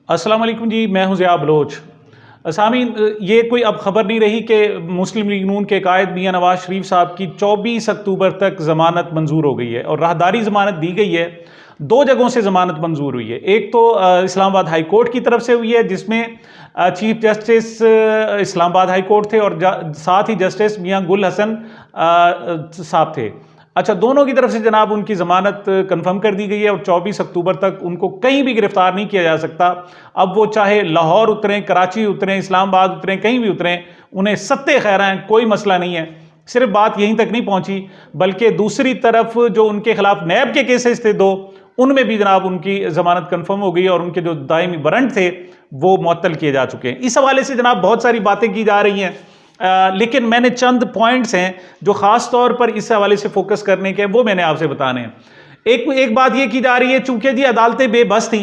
अस्सलाम वालेकुम जी, मैं हूं ज़िया बलोच। सामीन, ये कोई अब खबर नहीं रही कि मुस्लिम लीग नून के कायद मियां नवाज शरीफ साहब की 24 अक्टूबर तक ज़मानत मंजूर हो गई है और राहदारी ज़मानत दी गई है। दो जगहों से ज़मानत मंजूर हुई है। एक तो इस्लामाबाद हाई कोर्ट की तरफ से हुई है, जिसमें chief justice Islamabad high court थे और साथ ही जस्टिस मियां गुल हसन साहब थे। अच्छा, दोनों की तरफ से जनाब उनकी ज़मानत कंफर्म कर दी गई है और 24 अक्टूबर तक उनको कहीं भी गिरफ्तार नहीं किया जा सकता। अब वो चाहे लाहौर उतरें, कराची उतरें, इस्लामाबाद उतरें, कहीं भी उतरें, उन्हें सत्ते खैर हैं, कोई मसला नहीं है। सिर्फ बात यहीं तक नहीं पहुंची, बल्कि दूसरी तरफ जो उनके खिलाफ नैब के केसेस थे दो, उनमें भी जनाब उनकी ज़मानत कंफर्म हो गई और उनके जो दायमी वारंट थे वो मुअत्तल किए जा चुके हैं। इस हवाले से जनाब बहुत सारी बातें की जा रही हैं, लेकिन मैंने चंद पॉइंट्स हैं जो ख़ास तौर पर इस हवाले से फोकस करने के, वो मैंने आपसे बताने हैं। एक बात ये की जा रही है, चूंकि जी अदालतें बेबस थी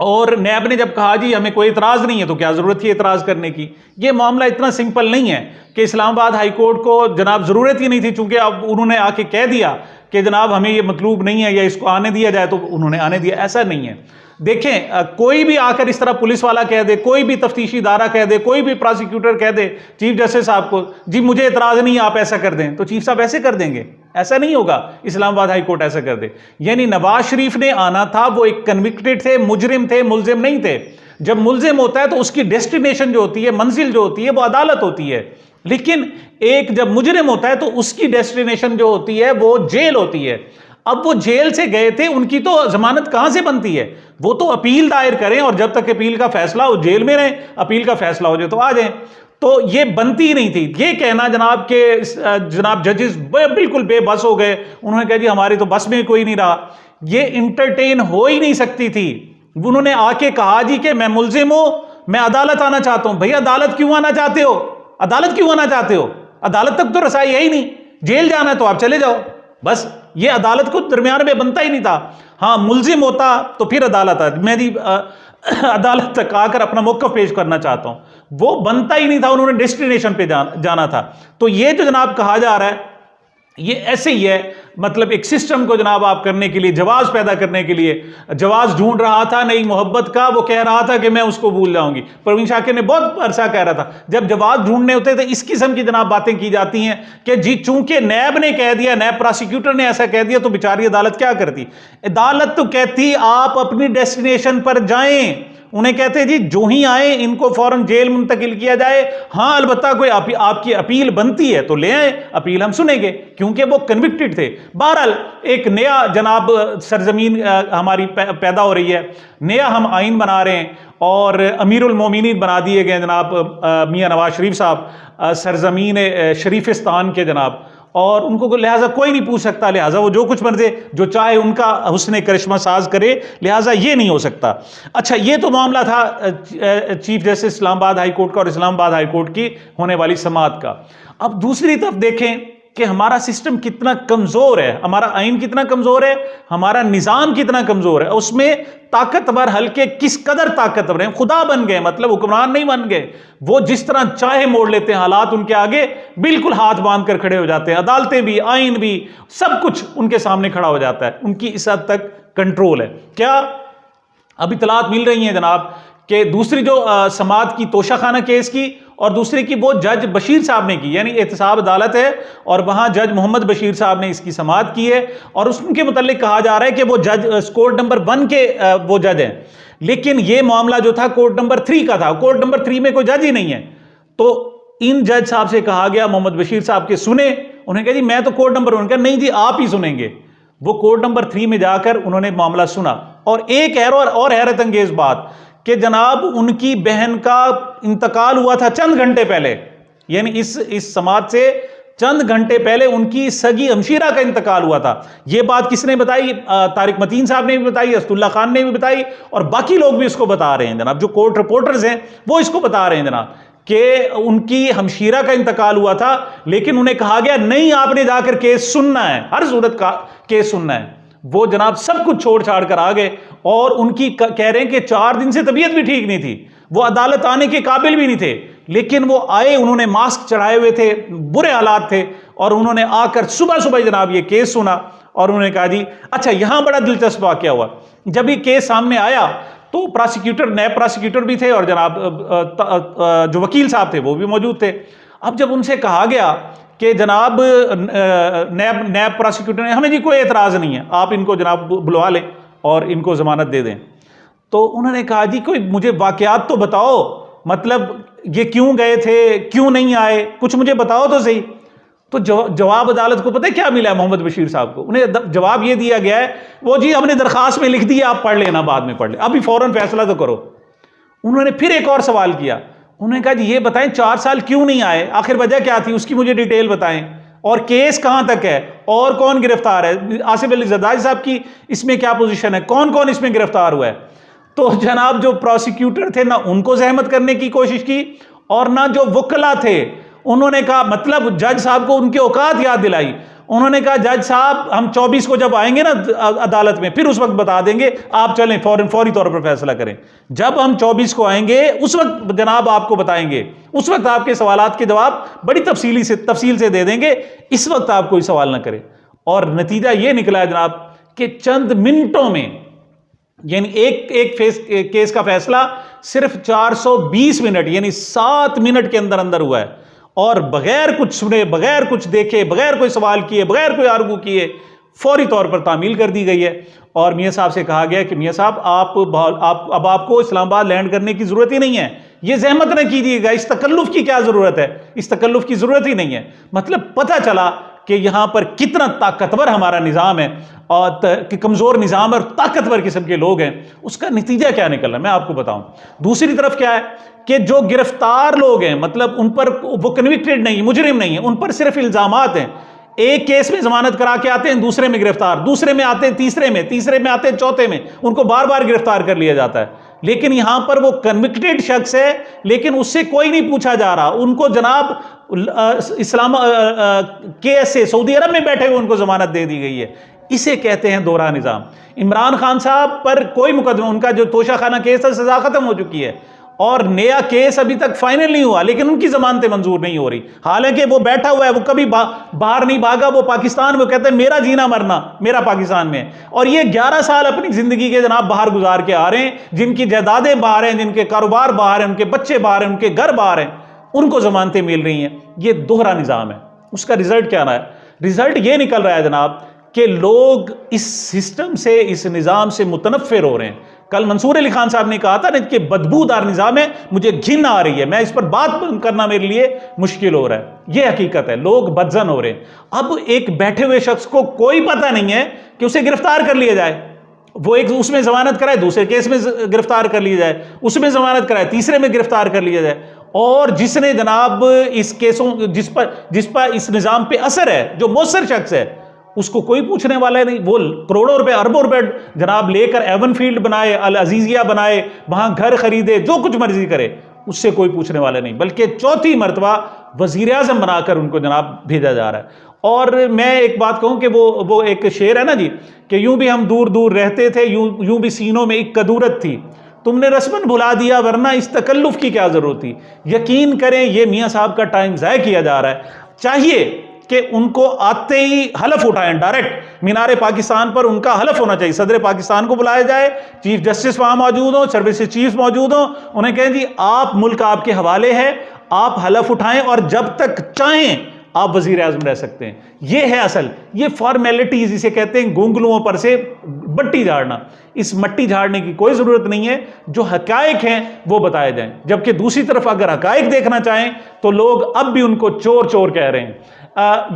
और नैब ने जब कहा जी हमें कोई इतराज़ नहीं है, तो क्या ज़रूरत थी इतराज़ करने की। ये मामला इतना सिंपल नहीं है कि इस्लामाबाद हाई कोर्ट को जनाब ज़रूरत ही नहीं थी, चूंकि अब उन्होंने आके कह दिया कि जनाब हमें ये मतलूब नहीं है या इसको आने दिया जाए, तो उन्होंने आने दिया। ऐसा नहीं है। देखें, कोई भी आकर इस तरह पुलिस वाला कह दे, कोई भी तफ्तीशी इदारा कह दे, कोई भी प्रोसिक्यूटर कह दे चीफ जस्टिस साहब को जी मुझे इतराज़ नहीं है, आप ऐसा कर दें, तो चीफ साहब ऐसे कर देंगे? ऐसा नहीं होगा। इस्लामाबाद हाई कोर्ट ऐसा कर दे। यानी नवाज शरीफ ने आना था, वो एक कन्विक्टेड थे, मुजरिम थे, मुलजिम नहीं थे। जब मुलजिम होता है तो उसकी डेस्टिनेशन जो होती है, मंजिल जो होती है, वो अदालत होती है। लेकिन एक जब मुजरिम होता है तो उसकी डेस्टिनेशन जो होती है वो जेल होती है। अब वो जेल से गए थे, उनकी तो जमानत कहां से बनती है? वो तो अपील दायर करें और जब तक अपील का फैसला हो जेल में रहें, अपील का फैसला हो जाए तो आ जाएं। तो ये बनती ही नहीं थी। ये कहना जनाब के जनाब जजेस बिल्कुल बेबस हो गए, उन्होंने कहा जी हमारे तो बस में कोई नहीं रहा, ये इंटरटेन हो ही नहीं सकती थी। उन्होंने आके कहा जी कि मैं मुलजिम हूं, मैं अदालत आना चाहता हूं। भैया अदालत क्यों आना चाहते हो? अदालत क्यों आना चाहते हो? अदालत तक तो रसाई है ही नहीं। जेल जाना है तो आप चले जाओ, बस। ये अदालत को दरमियान में बनता ही नहीं था। हाँ, मुलजिम होता तो फिर अदालत है, मैं भी अदालत तक आकर अपना मौक़िफ़ पेश करना चाहता हूं, वो बनता ही नहीं था। उन्होंने डेस्टिनेशन पे जाना था। तो ये जो जनाब कहा जा रहा है ये ऐसे ही है, मतलब एक सिस्टम को जनाब आप करने के लिए, जवाज पैदा करने के लिए, जवाज ढूंढ रहा था नई मोहब्बत का, वो कह रहा था कि मैं उसको भूल जाऊंगी। परवीन शाकिर ने बहुत अरसा कह रहा था, जब जवाज ढूंढने होते थे इस किस्म की जनाब बातें की जाती हैं कि जी चूंकि नैब ने कह दिया, नैब प्रोसिक्यूटर ने ऐसा कह दिया, तो बेचारी अदालत क्या करती? अदालत तो कहती आप अपनी डेस्टिनेशन पर जाएं। उन्हें कहते जी जो ही आए इनको फौरन जेल मुंतकिल किया जाए। हाँ, अलबत्ता कोई आपकी अपील बनती है तो ले आए, अपील हम सुनेंगे, क्योंकि वो कन्विक्टेड थे। बहरहाल एक नया जनाब सरजमीन हमारी पैदा हो रही है, नया हम आइन बना रहे हैं और अमीरुल मोमिनीन बना दिए गए जनाब मियां नवाज शरीफ साहब सरजमीन शरीफिस्तान के जनाब, और उनको लिहाजा कोई नहीं पूछ सकता, लिहाजा वो जो कुछ मर्जे जो चाहे उनका हुस्न करिश्मा साज करे, लिहाजा ये नहीं हो सकता। अच्छा, ये तो मामला था chief justice Islamabad high court का और इस्लामाबाद हाई कोर्ट की होने वाली समाअत का। अब दूसरी तरफ देखें कि हमारा सिस्टम कितना कमजोर है, हमारा आइन कितना कमजोर है, हमारा निजाम कितना कमजोर है। उसमें ताकतवर हल्के किस कदर ताकतवर हैं, खुदा बन गए, मतलब हुक्मरान नहीं बन गए। वो जिस तरह चाहे मोड़ लेते हैं, हालात उनके आगे बिल्कुल हाथ बांध कर खड़े हो जाते हैं। अदालतें भी, आइन भी, सब कुछ उनके सामने खड़ा हो जाता है। उनकी इस हद तक कंट्रोल है। क्या अब इतलात मिल रही हैं जनाब कि दूसरी जो समाअत की तोशाखाना केस की और दूसरी की वो जज बशीर साहब ने की, यानी एहतसाब अदालत है और वहां जज मोहम्मद बशीर साहब ने इसकी समाअत की है और उसके मुतालिक कहा जा रहा है कि वो जज कोर्ट नंबर 1 के वो जज हैं। लेकिन ये मामला जो था कोर्ट नंबर 3 का था, कोर्ट नंबर 3 में कोई जज ही नहीं है। तो इन जज साहब से कहा गया, मोहम्मद बशीर साहब के सुने, उन्हें कहा जी मैं तो कोर्ट नंबर 1 का, नहीं जी आप ही सुनेंगे। वो कोर्ट नंबर 3 में जाकर उन्होंने मामला सुना और एक और हैरत अंगेज बात कि जनाब उनकी बहन का इंतकाल हुआ था चंद घंटे पहले, यानी इस समाअत से चंद घंटे पहले उनकी सगी हमशीरा का इंतकाल हुआ था। यह बात किसने बताई? तारिक मतीन साहब ने भी बताई, असदुल्ला खान ने भी बताई और बाकी लोग भी इसको बता रहे हैं जनाब, जो कोर्ट रिपोर्टर्स हैं वो इसको बता रहे हैं जनाब कि उनकी हमशीरा का इंतकाल हुआ था। लेकिन उन्हें कहा गया नहीं आपने जाकर केस सुनना है, हर सूरत का केस सुनना है। वो जनाब सब कुछ छोड़ छाड़ कर आ गए और उनकी कह रहे हैं कि 4 दिन से तबीयत भी ठीक नहीं थी, वो अदालत आने के काबिल भी नहीं थे, लेकिन वो आए, उन्होंने मास्क चढ़ाए हुए थे, बुरे हालात थे और उन्होंने आकर सुबह सुबह जनाब ये केस सुना और उन्होंने कहा जी अच्छा। यहां बड़ा दिलचस्प वाकया हुआ, जब ये केस सामने आया तो प्रोसिक्यूटर, नैब प्रोसिक्यूटर भी थे और जनाब जो वकील साहब थे वो भी मौजूद थे। अब जब उनसे कहा गया कि जनाब नैब प्रोसिक्यूटर ने, हमें जी कोई एतराज़ नहीं है, आप इनको जनाब बुलवा लें और इनको ज़मानत दे दें, तो उन्होंने कहा जी कोई मुझे वाक़यात तो बताओ, मतलब ये क्यों गए थे, क्यों नहीं आए, कुछ मुझे बताओ तो सही। तो जवाब अदालत को पता है क्या मिला है मोहम्मद बशीर साहब को? उन्हें जवाब ये दिया गया है, वो जी हमने दरखास्त में लिख दिया, आप पढ़ लेना, बाद में पढ़ ले, अभी फौरन फैसला तो करो। उन्होंने फिर एक और सवाल किया, उन्होंने कहा जी ये बताएं 4 साल क्यों नहीं आए, आखिर वजह क्या थी, उसकी मुझे डिटेल बताएं, और केस कहां तक है, और कौन गिरफ्तार है, आसिफ अली जरदारी साहब की इसमें क्या पोजीशन है, कौन कौन इसमें गिरफ्तार हुआ है। तो जनाब जो प्रोसिक्यूटर थे ना उनको जहमत करने की कोशिश की और ना जो वकला थे, उन्होंने कहा, मतलब जज साहब को उनकी औकात याद दिलाई। उन्होंने कहा जज साहब हम 24 को जब आएंगे ना अदालत में, फिर उस वक्त बता देंगे, आप चलें फौरी तौर पर फैसला करें। जब हम 24 को आएंगे उस वक्त जनाब आपको बताएंगे, उस वक्त आपके सवालात के जवाब बड़ी तफसील से दे देंगे, इस वक्त आप कोई सवाल ना करें। और नतीजा ये निकला जनाब कि चंद मिनटों में, यानी एक केस का फैसला सिर्फ 420 मिनट यानी 7 मिनट के अंदर अंदर हुआ है, और बगैर कुछ सुने, बगैर कुछ देखे, बगैर कोई सवाल किए, बगैर कोई आर्गू किए फौरी तौर पर तामील कर दी गई है। और मियाँ साहब से कहा गया कि मियाँ साहब अब आपको इस्लामाबाद लैंड करने की जरूरत ही नहीं है, ये जहमत न कीजिएगा, इस तकल्लुफ की क्या जरूरत है, इस तकल्लुफ की जरूरत ही नहीं है। मतलब पता चला कि यहां पर कितना ताकतवर हमारा निज़ाम है और कि कमज़ोर निज़ाम और ताकतवर किस्म के लोग हैं। उसका नतीजा क्या निकला मैं आपको बताऊं। दूसरी तरफ क्या है कि जो गिरफ्तार लोग हैं, मतलब उन पर वो कन्विक्टेड नहीं, मुजरिम नहीं है, उन पर सिर्फ इल्ज़ामात हैं। एक केस में जमानत करा के आते हैं, दूसरे में गिरफ्तार, दूसरे में आते हैं तीसरे में आते हैं चौथे में, उनको बार बार गिरफ्तार कर लिया जाता है। लेकिन यहां पर वो कन्विक्टेड शख्स है, लेकिन उससे कोई नहीं पूछा जा रहा, उनको जनाब इस्लाम KSA सऊदी अरब में बैठे हुए उनको जमानत दे दी गई है। इसे कहते हैं दोहरा निज़ाम। इमरान खान साहब पर कोई मुकदमा, उनका जो तोशाखाना केस था सजा खत्म हो चुकी है और नया केस अभी तक फाइनल नहीं हुआ, लेकिन उनकी जमानतें मंजूर नहीं हो रही। हालांकि वो बैठा हुआ है, वो कभी बाहर नहीं भागा, वो पाकिस्तान में, कहते हैं मेरा जीना मरना मेरा पाकिस्तान में है। और ये 11 साल अपनी जिंदगी के जनाब बाहर गुजार के आ रहे हैं, जिनकी जायदादें बाहर हैं, जिनके कारोबार बाहर हैं, उनके बच्चे बाहर हैं, उनके घर बाहर हैं, उनको जमानतें मिल रही हैं। ये दोहरा निज़ाम है। उसका रिजल्ट क्या रहा है? रिजल्ट ये निकल रहा है जनाब कि लोग इस सिस्टम से, इस निज़ाम से मुतनफ़िर हो रहे हैं। कल मंसूर अली खान साहब ने कहा था ना कि बदबूदार निज़ाम है, मुझे घिन आ रही है, मैं इस पर बात करना मेरे लिए मुश्किल हो रहा है। यह हकीकत है, लोग बदजन हो रहे हैं। अब एक बैठे हुए शख्स को कोई पता नहीं है कि उसे गिरफ्तार कर लिया जाए, वो एक उसमें जमानत कराए, दूसरे केस में गिरफ्तार कर लिया जाए, उसमें जमानत कराए, तीसरे में गिरफ्तार कर लिया जाए। और जिसने जनाब इस केसों, जिस पर इस निज़ाम पे असर है, जो मौसर शख्स है, उसको कोई पूछने वाला नहीं। वो करोड़ों रुपए, अरबों रुपए जनाब लेकर एवन फील्ड बनाए, अल अजीजिया बनाए, वहां घर खरीदे, जो कुछ मर्जी करे, उससे कोई पूछने वाला नहीं, बल्कि चौथी मरतबा वजीर आज़म बनाकर उनको जनाब भेजा जा रहा है। और मैं एक बात कहूं कि वो एक शेर है ना जी, कि यूं भी हम दूर दूर रहते थे, यूं भी सीनों में एक कदूरत थी, तुमने रस्मन भुला दिया, वरना इस तकल्लुफ की क्या जरूरत थी। यकीन करें ये मियाँ साहब का टाइम ज़ाय किया जा रहा है। चाहिए कि उनको आते ही हलफ उठाएं, डायरेक्ट मीनारे पाकिस्तान पर उनका हलफ होना चाहिए। सदर पाकिस्तान को बुलाया जाए, चीफ जस्टिस वहां मौजूद हो, सर्विस चीफ मौजूद हो, उन्हें कहें जी आप, मुल्क आपके हवाले है, आप हलफ उठाएं और जब तक चाहें आप वजीर आज़म रह सकते हैं। यह है असल, ये फॉर्मेलिटीज इसे कहते हैं, गुंगलुओं पर से मट्टी झाड़ना। इस मट्टी झाड़ने की कोई ज़रूरत नहीं है, जो हकायक हैं वो बताए जाएं। जबकि दूसरी तरफ अगर हकायक देखना चाहें तो लोग अब भी उनको चोर चोर कह रहे हैं।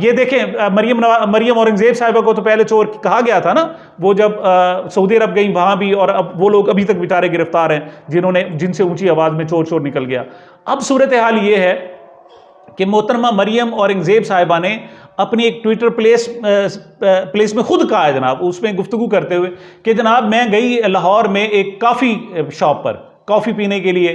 ये देखें, मरियम औरंगजेब साहिबा को तो पहले चोर कहा गया था ना, वो जब सऊदी अरब गई वहां भी, और अब वो लोग अभी तक बेचारे गिरफ्तार हैं जिनसे ऊंची आवाज में चोर चोर निकल गया। अब सूरत हाल ये है कि मोहतरमा मरियम औरंगजेब साहिबा ने अपनी एक ट्विटर प्लेस में खुद कहा है जनाब, उसमें गुफ्तगू करते हुए कि जनाब मैं गई लाहौर में एक कॉफ़ी शॉप पर कॉफ़ी पीने के लिए,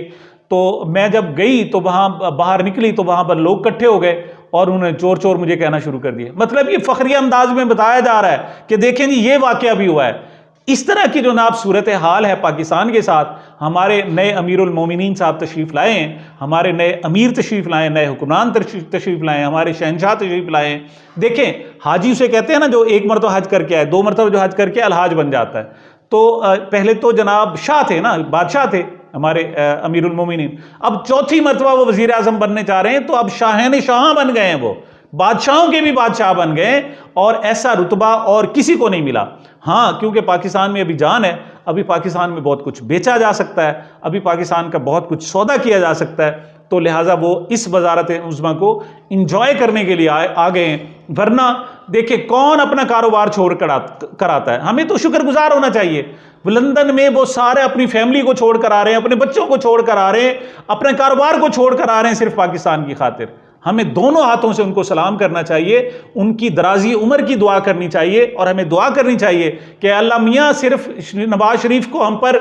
तो मैं जब गई तो वहाँ बाहर निकली तो वहाँ पर लोग इकट्ठे हो गए और उन्होंने चोर चोर मुझे कहना शुरू कर दिया। मतलब ये फखरिया अंदाज में बताया जा रहा है कि देखें जी ये वाकया भी हुआ है। इस तरह की जो नाब सूरत हाल है पाकिस्तान के साथ, हमारे नए अमीरुल मोमिनीन साहब तशरीफ़ लाए हैं, हमारे नए अमीर तशरीफ़ लाए, नए हुक्मरान तशरीफ़ लाए, हमारे शहनशाह तशरीफ़ लाए। देखें हाजी उसे कहते हैं ना जो एक मरतबा हज करके आए, 2 मरतबा जो हज करके अलहाज बन जाता है। तो पहले तो जनाब शाह थे ना, बादशाह थे हमारे अमीरुल मोमिनीन, अब चौथी मरतबा वो वजीर आजम बनने जा रहे हैं, तो अब शाहन शाह बन गए हैं, वो बादशाहों के भी बादशाह बन गए, और ऐसा रुतबा और किसी को नहीं मिला। हाँ, क्योंकि पाकिस्तान में अभी जान है, अभी पाकिस्तान में बहुत कुछ बेचा जा सकता है, अभी पाकिस्तान का बहुत कुछ सौदा किया जा सकता है, तो लिहाजा वो इस वजारत उज़्मा को इंजॉय करने के लिए आ गए हैं। वरना देखिए कौन अपना कारोबार छोड़ कर आता है, हमें तो शुक्रगुजार होना चाहिए। लंदन में वो सारे अपनी फैमिली को छोड़ कर आ रहे हैं, अपने बच्चों को छोड़ कर आ रहे हैं, अपने कारोबार को छोड़ कर आ रहे हैं सिर्फ पाकिस्तान की खातिर। हमें दोनों हाथों से उनको सलाम करना चाहिए, उनकी दराजी उम्र की दुआ करनी चाहिए, और हमें दुआ करनी चाहिए कि अल्लाह मियाँ सिर्फ नवाज शरीफ को हम पर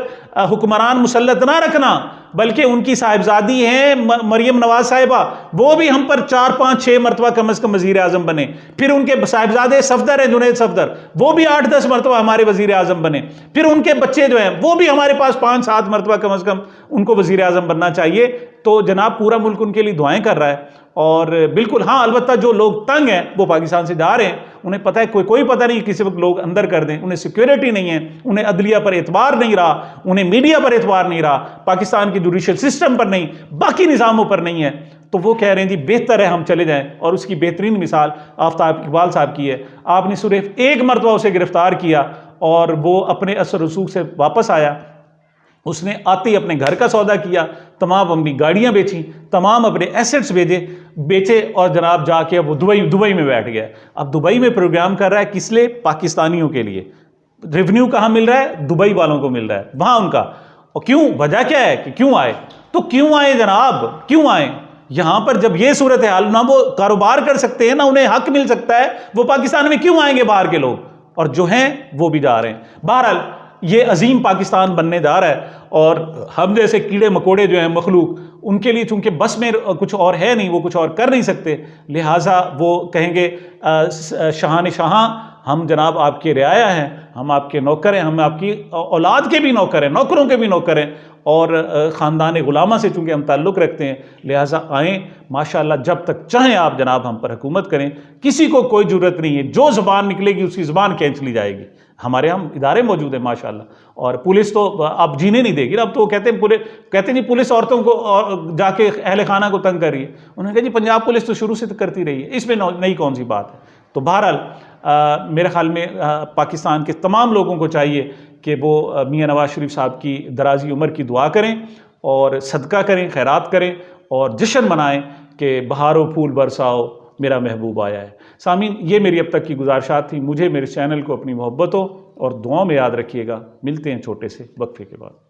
हुक्मरान मुसल्लत ना रखना, बल्कि उनकी साहिबजादी हैं मरियम नवाज साहिबा, वो भी हम पर 4, 5, 6 मरतबा कम अज़ कम वज़ीर आज़म बने। फिर उनके साहिबजादे सफदर हैं जुनैद सफदर, वो भी 8, 10 मरतबा हमारे वज़ीर आज़म बने। फिर उनके बच्चे जो हैं वो भी हमारे पास 5, 7 मरतबा कम अज़ कम उनको वज़ीर आज़म बनना चाहिए। तो जनाब पूरा मुल्क उनके लिए दुआएं कर रहा है। और बिल्कुल हाँ, अलबत्ता जो लोग तंग हैं वो पाकिस्तान से जा रहे हैं, उन्हें पता है कोई पता नहीं किसी वक्त लोग अंदर कर दें, उन्हें सिक्योरिटी नहीं है, उन्हें अदलिया पर एतबार नहीं रहा, उन्हें मीडिया पर एतबार नहीं रहा, पाकिस्तान के जुडिशल सिस्टम पर नहीं, बाकी निज़ामों पर नहीं है, तो वो कह रहे हैं जी बेहतर है हम चले जाएं। और उसकी बेहतरीन मिसाल आफ्ताब इकबाल साहब की है। आपने सिर्फ एक मरतबा उसे गिरफ्तार किया और वो अपने असर रसूख से वापस आया, उसने आते ही अपने घर का सौदा किया, तमाम अपनी गाड़ियां बेची, तमाम अपने एसेट्स बेचे और जनाब जाके अब वो दुबई में बैठ गया। अब दुबई में प्रोग्राम कर रहा है, किस लिए? पाकिस्तानियों के लिए। रेवेन्यू कहाँ मिल रहा है? दुबई वालों को मिल रहा है, वहाँ उनका। और क्यों? वजह क्या है कि क्यों आए? तो क्यों आए जनाब, क्यों आए? यहां पर जब ये सूरत हाल, ना वो कारोबार कर सकते हैं, ना उन्हें हक मिल सकता है, वो पाकिस्तान में क्यों आएंगे बाहर के लोग? और जो हैं वो भी जा रहे हैं। बहरहाल ये अजीम पाकिस्तान बनने जा रहा है, और हम जैसे कीड़े मकोड़े जो हैं मखलूक, उनके लिए चूंकि बस में कुछ और है नहीं, वो कुछ और कर नहीं सकते, लिहाजा वो कहेंगे शाहान शाह हम जनाब आपके रियाया हैं, हम आपके नौकर हैं, हम आपकी औलाद के भी नौकर हैं, नौकरों के भी नौकर हैं, और ख़ानदान गुलामा से चूँकि हम ताल्लुक़ रखते हैं, लिहाजा आएँ माशाअल्लाह, जब तक चाहें आप जनाब हम पर हुकूमत करें, किसी को कोई ज़रूरत नहीं है, जो ज़ुबान निकलेगी उसकी ज़ुबान खींच ली जाएगी। हमारे हम इदारे मौजूद हैं माशाअल्लाह, और पुलिस तो अब जीने नहीं देगी। अब तो कहते हैं जी पुलिस औरतों को और जाके अहल खाना को तंग कर रही है। उन्होंने कहा जी पंजाब पुलिस तो शुरू से तो करती रही है, इसमें नई कौन सी बात है। तो बहरहाल मेरे ख्याल में पाकिस्तान के तमाम लोगों को चाहिए कि वो मियाँ नवाज शरीफ साहब की दराजी उम्र की दुआ करें, और सदका करें, खैरात करें, और जश्न मनाएं कि बहारो फूल बरसाओ मेरा महबूब आया है। सामीन, ये मेरी अब तक की गुजारिशात थी। मुझे मेरे चैनल को अपनी मोहब्बतों और दुआओं में याद रखिएगा। मिलते हैं छोटे से वक्फे के बाद।